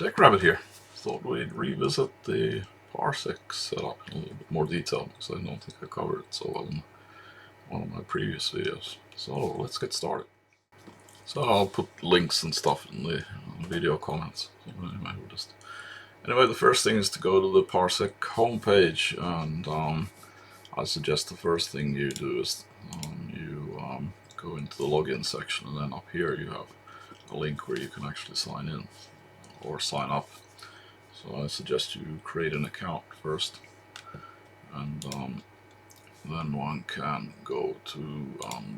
Rabbit here. Thought we'd revisit the Parsec setup in a little bit more detail because I don't think I covered it so well in one of my previous videos. So let's get started. So I'll put links and stuff in the video comments. So anyway, the first thing is to go to the Parsec homepage, and I suggest the first thing you do is you go into the login section, and then up here you have a link where you can actually sign in or sign up. So I suggest you create an account first, and then one can go to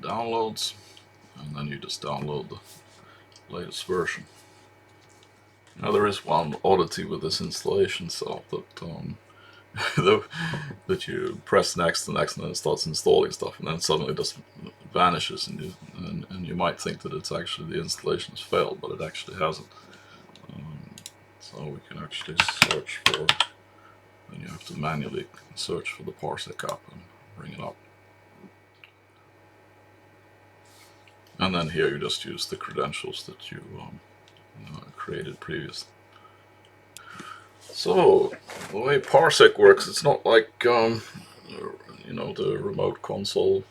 downloads, and then you just download the latest version. Now there is one oddity with this installation setup that that you press next and next, and then it starts installing stuff, and then suddenly it just vanishes, and you might think that it's actually the installation has failed, but it actually hasn't. So we can actually search for, and you have to manually search for the Parsec app and bring it up. And then here you just use the credentials that you created previously. So the way Parsec works, it's not like the remote console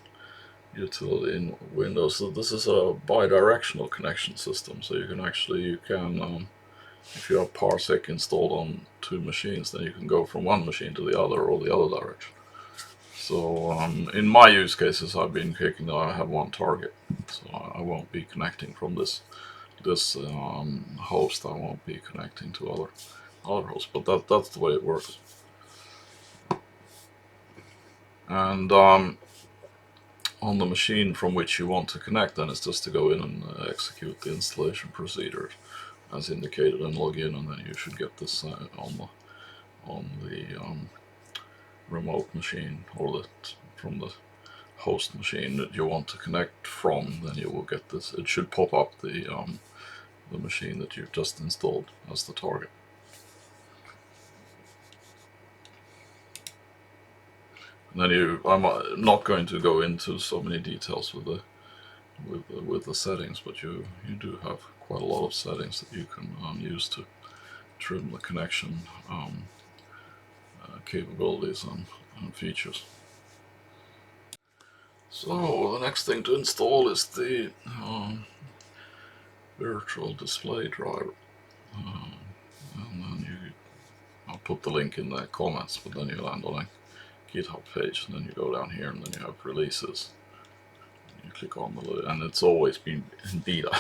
utility in Windows. So this is a bi-directional connection system. So you can if you have Parsec installed on two machines, then you can go from one machine to the other or the other direction. So in my use cases, I've been picking that I have one target, so I won't be connecting from this host. I won't be connecting to other hosts, but that's the way it works. And on the machine from which you want to connect, then it's just to go in and execute the installation procedure as indicated and log in, and then you should get this on the remote machine, or from the host machine that you want to connect from. Then you will get this. It should pop up the machine that you've just installed as the target. And then I'm not going to go into so many details with the settings, but you do have quite a lot of settings that you can use to trim the connection capabilities and features. So the next thing to install is the virtual display driver. And then I'll put the link in the comments, but then you land on a GitHub page, and then you go down here, and then you have releases. You click on and it's always been in beta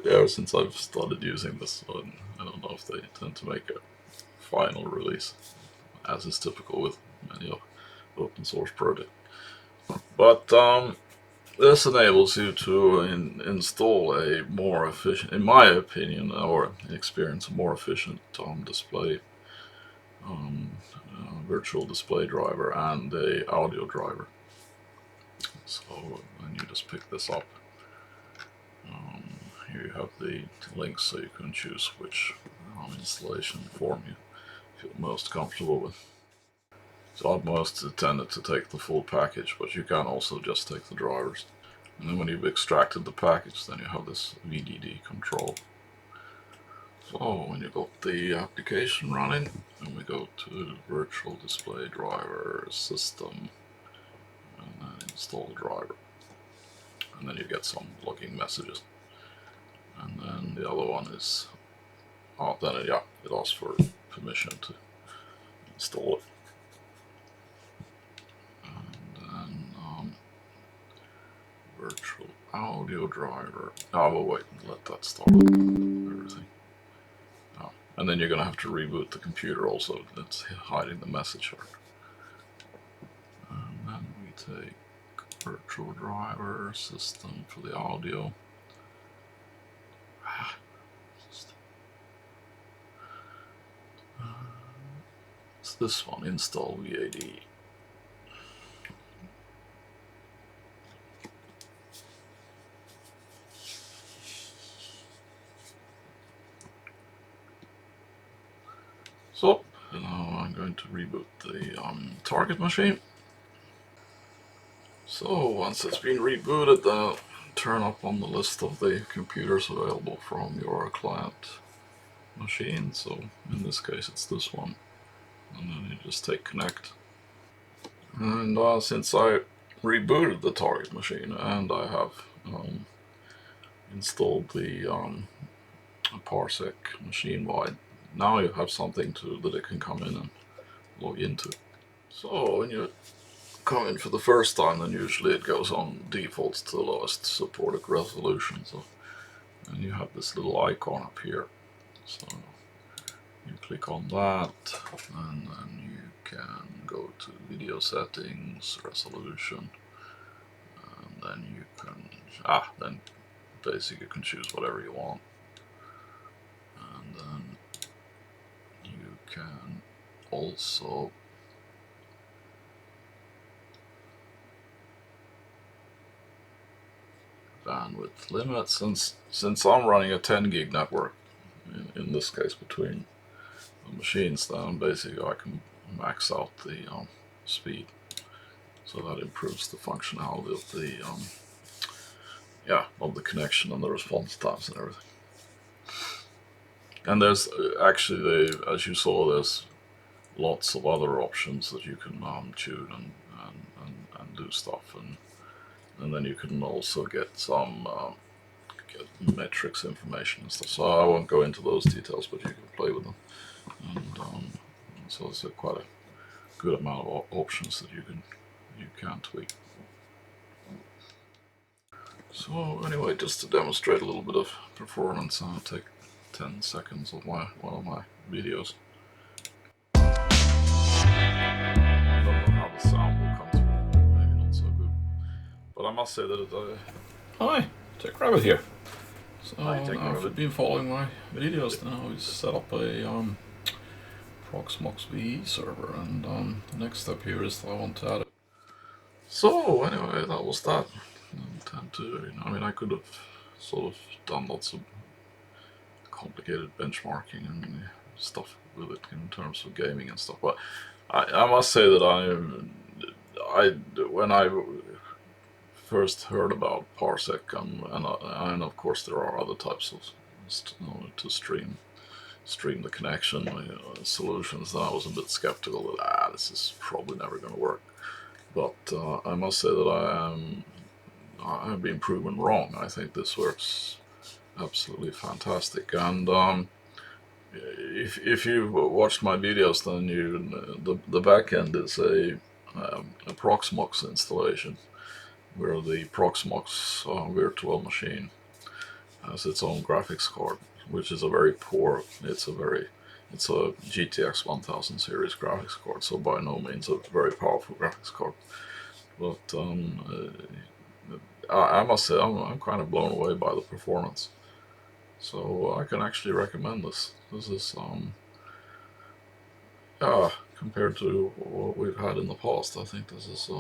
ever since I've started using this. So I don't know if they intend to make a final release, as is typical with many open source projects. But this enables you to install a more efficient, in my opinion or experience, a more efficient display, virtual display driver and a audio driver. So then you just pick this up. Here you have the links, so you can choose which installation form you feel most comfortable with. So I've most tended to take the full package, but you can also just take the drivers. And then when you've extracted the package, then you have this VDD control. So when you've got the application running, then we go to virtual display driver system, and then install the driver. And then you get some logging messages. And then the other one is, it asks for permission to install it. Virtual audio driver. We'll wait and let that start everything. And then you're going to have to reboot the computer also. That's hiding the message art. And then we take virtual driver system for the audio. It's this one, install VAD. So now I'm going to reboot the target machine. So once it's been rebooted, then I'll turn up on the list of the computers available from your client machine, so in this case it's this one, and then you just take connect. And since I rebooted the target machine and I have installed the Parsec machine-wide, now you have something that it can come in and log into. So when you come in for the first time, then usually it goes on defaults to the lowest supported resolution. So, and you have this little icon up here. So you click on that, and then you can go to video settings, resolution, and then you can then basically you can choose whatever you want, and then you can also bandwidth limit. Since I'm running a 10 gig network, in this case between the machines, then basically I can max out the speed, so that improves the functionality of the of the connection and the response times and everything. And there's actually, as you saw, there's lots of other options that you can tune and do stuff, and then you can also get some get metrics information and stuff. So I won't go into those details, but you can play with them, and so it's quite a good amount of options that you can tweak. So anyway, just to demonstrate a little bit of performance, I'll take 10 seconds of one of my videos. I don't know how the sound will come through, maybe not so good, but I must say that it... Hi, Tech Rabbit here. So now if you've been following my videos, then I always set up a Proxmox VE server, and the next step here is that I want to add it. So anyway, that was that. I mean, I could have sort of done lots of complicated benchmarking and stuff with it in terms of gaming and stuff, but I must say that when I first heard about Parsec, and of course there are other types of to stream the connection solutions, then I was a bit skeptical that this is probably never going to work. But I must say that I've been proven wrong. I think this works absolutely fantastic. And if you've watched my videos, then the back end is a Proxmox installation, where the Proxmox virtual machine has its own graphics card, which is a very poor. It's a GTX 1000 series graphics card, so by no means a very powerful graphics card. But I must say I'm kind of blown away by the performance. So I can actually recommend this. This is compared to what we've had in the past, I think this is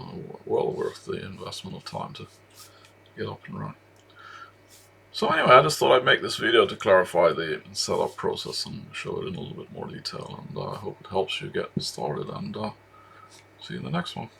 well worth the investment of time to get up and running. So anyway, I just thought I'd make this video to clarify the setup process and show it in a little bit more detail, and I hope it helps you get started, and see you in the next one.